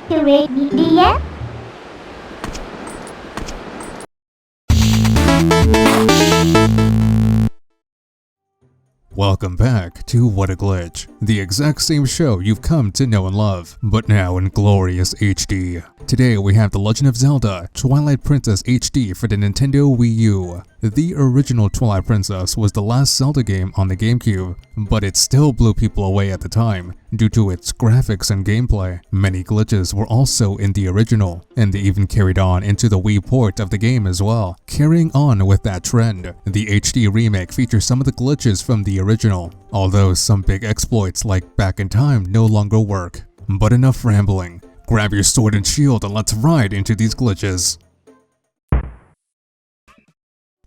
Twilight LIA. Welcome back to What a Glitch, the exact same show you've come to know and love, but now in glorious HD. Today we have The Legend of Zelda Twilight Princess HD for the Nintendo Wii U. The original Twilight Princess was the last Zelda game on the GameCube, but it still blew people away at the time due to its graphics and gameplay. Many glitches were also in the original, and they even carried on into the Wii port of the game as well. Carrying on with that trend, the HD remake features some of the glitches from the original, although some big exploits like Back in Time no longer work. But enough rambling. Grab your sword and shield and let's ride into these glitches.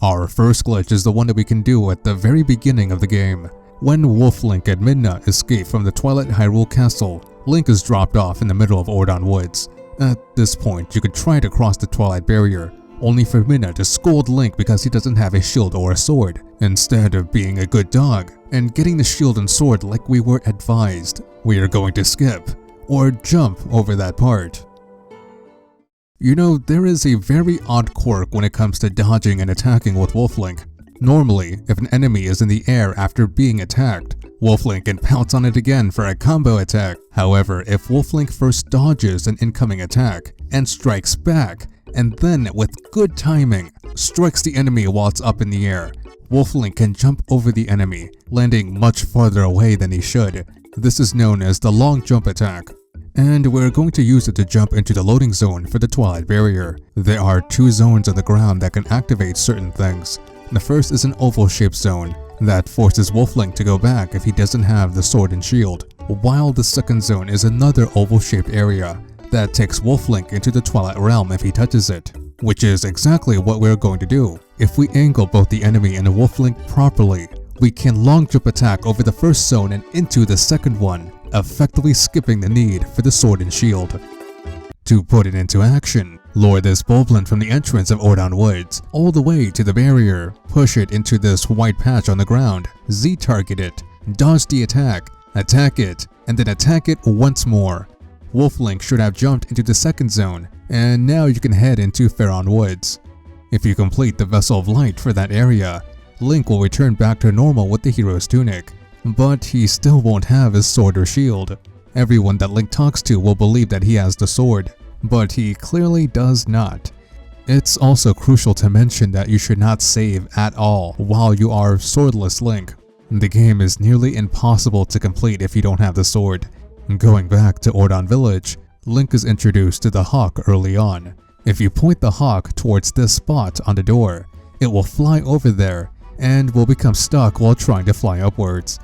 Our first glitch is the one that we can do at the very beginning of the game. When Wolf Link and Midna escape from the Twilight Hyrule Castle, Link is dropped off in the middle of Ordon Woods. At this point, you could try to cross the Twilight Barrier, only for Midna to scold Link because he doesn't have a shield or a sword, instead of being a good dog and getting the shield and sword like we were advised. We are going to skip, or jump over that part. You know, there is a very odd quirk when it comes to dodging and attacking with Wolf Link. Normally, if an enemy is in the air after being attacked, Wolf Link can pounce on it again for a combo attack. However, if Wolf Link first dodges an incoming attack and strikes back, and then with good timing, strikes the enemy while it's up in the air, Wolf Link can jump over the enemy, landing much farther away than he should. This is known as the long jump attack. And we're going to use it to jump into the loading zone for the Twilight Barrier. There are two zones on the ground that can activate certain things. The first is an oval-shaped zone that forces Wolf Link to go back if he doesn't have the sword and shield, while the second zone is another oval-shaped area that takes Wolf Link into the Twilight Realm if he touches it, which is exactly what we're going to do. If we angle both the enemy and the Wolf Link properly, we can long jump attack over the first zone and into the second one, effectively skipping the need for the sword and shield. To put it into action, lure this Boblin from the entrance of Ordon Woods all the way to the barrier, push it into this white patch on the ground, Z-target it, dodge the attack it, and then attack it once more. Wolf Link should have jumped into the second zone, and now you can head into Faron Woods. If you complete the Vessel of Light for that area, Link will return back to normal with the hero's tunic, but he still won't have his sword or shield. Everyone that Link talks to will believe that he has the sword, but he clearly does not. It's also crucial to mention that you should not save at all while you are swordless Link. The game is nearly impossible to complete if you don't have the sword. Going back to Ordon Village, Link is introduced to the hawk early on. If you point the hawk towards this spot on the door, it will fly over there and will become stuck while trying to fly upwards.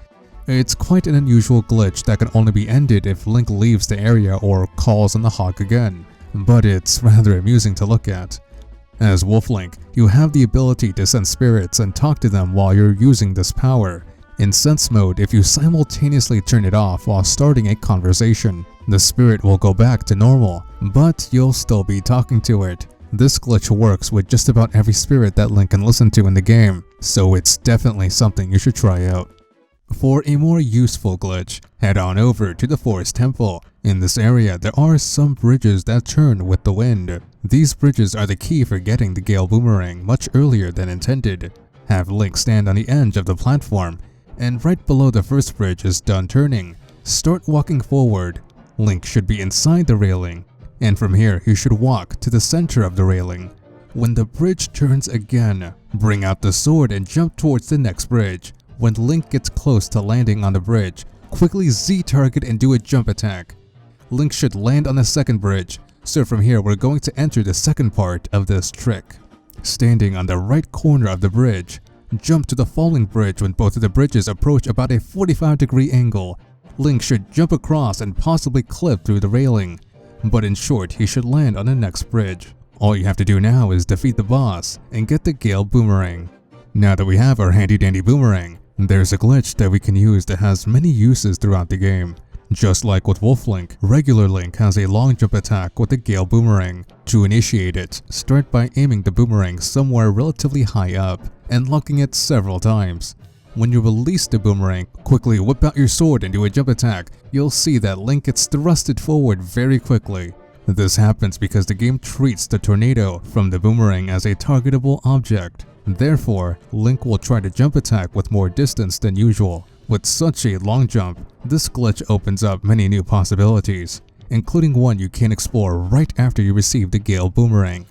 It's quite an unusual glitch that can only be ended if Link leaves the area or calls on the hawk again, but it's rather amusing to look at. As Wolf Link, you have the ability to sense spirits and talk to them while you're using this power. In Sense mode, if you simultaneously turn it off while starting a conversation, the spirit will go back to normal, but you'll still be talking to it. This glitch works with just about every spirit that Link can listen to in the game, so it's definitely something you should try out. For a more useful glitch, head on over to the Forest Temple. In this area, there are some bridges that turn with the wind. These bridges are the key for getting the Gale Boomerang much earlier than intended. Have Link stand on the edge of the platform, and right below the first bridge is done turning. Start walking forward. Link should be inside the railing, and from here he should walk to the center of the railing. When the bridge turns again, bring out the sword and jump towards the next bridge. When Link gets close to landing on the bridge, quickly Z-target and do a jump attack. Link should land on the second bridge, so from here we're going to enter the second part of this trick. Standing on the right corner of the bridge, jump to the falling bridge when both of the bridges approach about a 45-degree angle. Link should jump across and possibly clip through the railing, but in short, he should land on the next bridge. All you have to do now is defeat the boss and get the Gale Boomerang. Now that we have our handy-dandy boomerang, there's a glitch that we can use that has many uses throughout the game. Just like with Wolf Link, regular Link has a long jump attack with the Gale Boomerang. To initiate it, start by aiming the boomerang somewhere relatively high up and locking it several times. When you release the boomerang, quickly whip out your sword and do a jump attack. You'll see that Link gets thrusted forward very quickly. This happens because the game treats the tornado from the boomerang as a targetable object. Therefore, Link will try to jump attack with more distance than usual. With such a long jump, this glitch opens up many new possibilities, including one you can explore right after you receive the Gale Boomerang.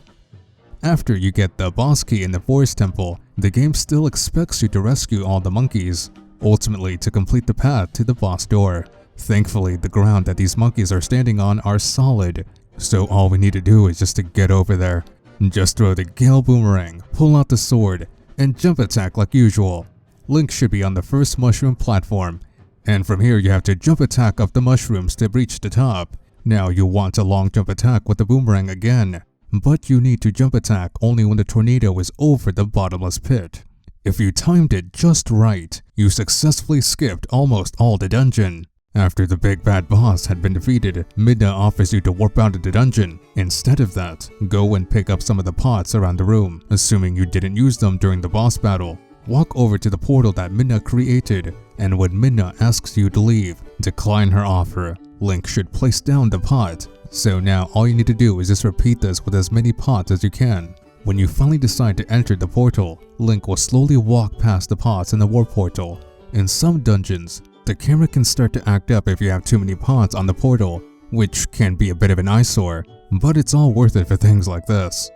After you get the boss key in the Forest Temple, the game still expects you to rescue all the monkeys, ultimately to complete the path to the boss door. Thankfully, the ground that these monkeys are standing on are solid, so all we need to do is just to get over there. Just throw the Gale Boomerang, pull out the sword, and jump attack like usual. Link should be on the first mushroom platform, and from here you have to jump attack up the mushrooms to reach the top. Now you want a long jump attack with the boomerang again, but you need to jump attack only when the tornado is over the bottomless pit. If you timed it just right, you successfully skipped almost all the dungeon. After the big bad boss had been defeated, Midna offers you to warp out of the dungeon. Instead of that, go and pick up some of the pots around the room, assuming you didn't use them during the boss battle. Walk over to the portal that Midna created, and when Midna asks you to leave, decline her offer. Link should place down the pot. So now all you need to do is just repeat this with as many pots as you can. When you finally decide to enter the portal, Link will slowly walk past the pots in the warp portal. In some dungeons, the camera can start to act up if you have too many pots on the portal, which can be a bit of an eyesore, but it's all worth it for things like this.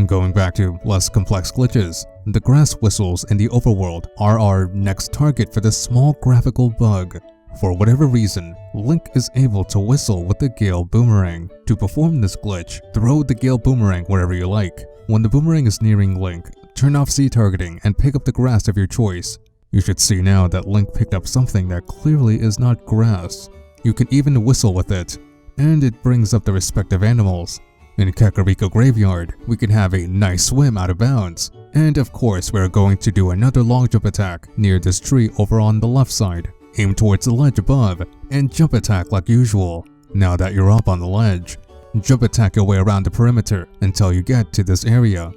Going back to less complex glitches, the grass whistles in the overworld are our next target for this small graphical bug. For whatever reason, Link is able to whistle with the Gale Boomerang. To perform this glitch, throw the Gale Boomerang wherever you like. When the boomerang is nearing Link, turn off Z-targeting and pick up the grass of your choice. You should see now that Link picked up something that clearly is not grass. You can even whistle with it, and it brings up the respective animals. In Kakariko Graveyard, we can have a nice swim out of bounds. And of course, we're going to do another long jump attack near this tree over on the left side. Aim towards the ledge above, and jump attack like usual. Now that you're up on the ledge, jump attack your way around the perimeter until you get to this area.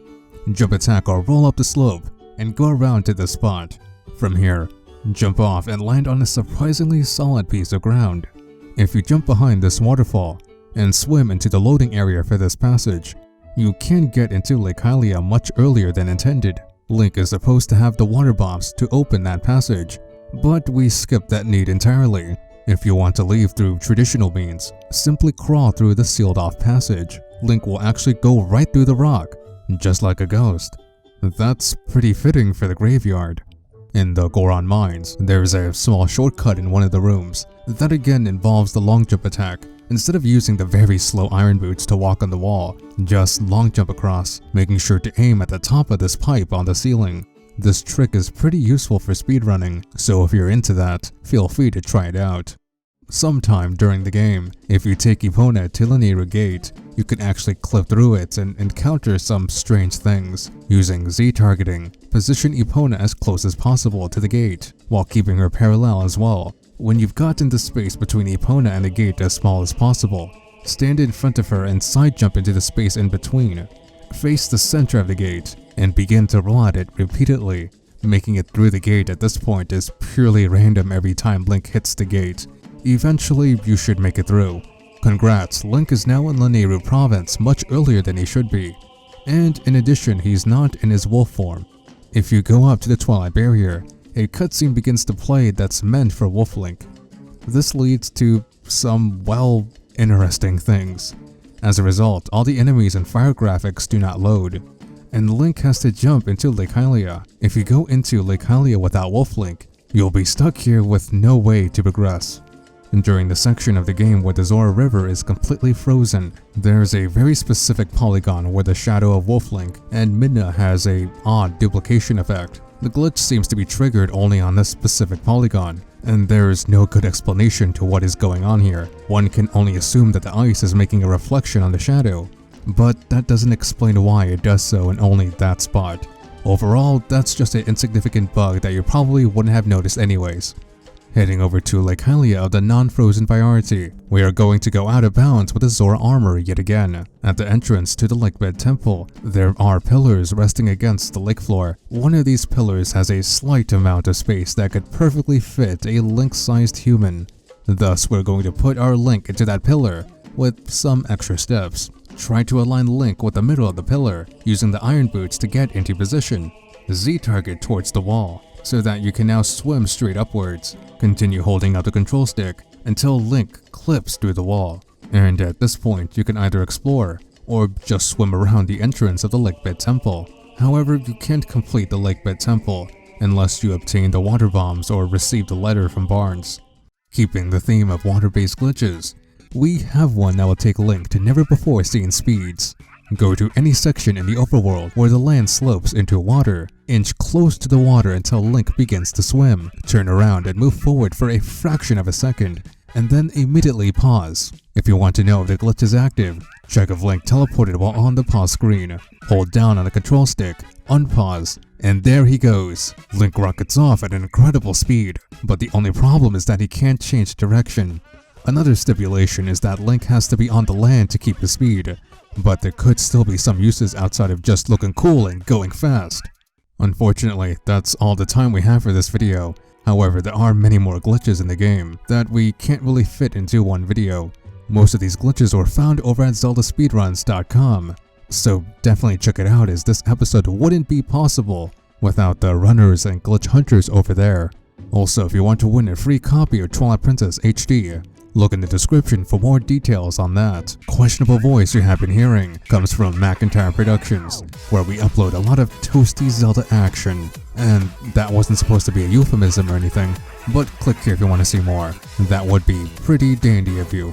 Jump attack or roll up the slope, and go around to this spot. From here, jump off and land on a surprisingly solid piece of ground. If you jump behind this waterfall, and swim into the loading area for this passage, you can get into Lake Hylia much earlier than intended. Link is supposed to have the water bombs to open that passage, but we skip that need entirely. If you want to leave through traditional means, simply crawl through the sealed off passage. Link will actually go right through the rock, just like a ghost. That's pretty fitting for the graveyard. In the Goron Mines, there's a small shortcut in one of the rooms. That again involves the long jump attack. Instead of using the very slow iron boots to walk on the wall, just long jump across, making sure to aim at the top of this pipe on the ceiling. This trick is pretty useful for speedrunning, so if you're into that, feel free to try it out. Sometime during the game, if you take Epona to Laniru Gate, you can actually clip through it and encounter some strange things. Using Z-targeting, position Epona as close as possible to the gate, while keeping her parallel as well. When you've gotten the space between Epona and the gate as small as possible, stand in front of her and side jump into the space in between. Face the center of the gate, and begin to roll at it repeatedly. Making it through the gate at this point is purely random every time Link hits the gate. Eventually, you should make it through. Congrats, Link is now in Laniru Province much earlier than he should be. And in addition, he's not in his wolf form. If you go up to the Twilight Barrier, a cutscene begins to play that's meant for Wolf Link. This leads to some, well, interesting things. As a result, all the enemies and fire graphics do not load, and Link has to jump into Lake Hylia. If you go into Lake Hylia without Wolf Link, you'll be stuck here with no way to progress. And during the section of the game where the Zora River is completely frozen, there's a very specific polygon where the shadow of Wolf Link and Midna has a odd duplication effect. The glitch seems to be triggered only on this specific polygon, and there is no good explanation to what is going on here. One can only assume that the ice is making a reflection on the shadow, but that doesn't explain why it does so in only that spot. Overall, that's just an insignificant bug that you probably wouldn't have noticed anyways. Heading over to Lake Hylia of the non-frozen priority, we are going to go out of bounds with the Zora armor yet again. At the entrance to the Lakebed Temple, there are pillars resting against the lake floor. One of these pillars has a slight amount of space that could perfectly fit a Link-sized human. Thus, we're going to put our Link into that pillar with some extra steps. Try to align Link with the middle of the pillar, using the iron boots to get into position. Z-target towards the wall, so that you can now swim straight upwards. Continue holding out the control stick until Link clips through the wall. And at this point, you can either explore or just swim around the entrance of the Lakebed Temple. However, you can't complete the Lakebed Temple unless you obtain the water bombs or receive the letter from Barnes. Keeping the theme of water-based glitches, we have one that will take Link to never-before-seen speeds. Go to any section in the overworld where the land slopes into water, inch close to the water until Link begins to swim, turn around and move forward for a fraction of a second, and then immediately pause. If you want to know if the glitch is active, check if Link teleported while on the pause screen. Hold down on the control stick, unpause, and there he goes. Link rockets off at an incredible speed, but the only problem is that he can't change direction. Another stipulation is that Link has to be on the land to keep the speed, but there could still be some uses outside of just looking cool and going fast. Unfortunately, that's all the time we have for this video. However, there are many more glitches in the game that we can't really fit into one video. Most of these glitches were found over at zeldaspeedruns.com, so definitely check it out, as this episode wouldn't be possible without the runners and glitch hunters over there. Also, if you want to win a free copy of Twilight Princess HD, look in the description for more details on that. Questionable voice you have been hearing comes from Macintyre Productions, where we upload a lot of toasty Zelda action. And that wasn't supposed to be a euphemism or anything, but click here if you want to see more. That would be pretty dandy of you.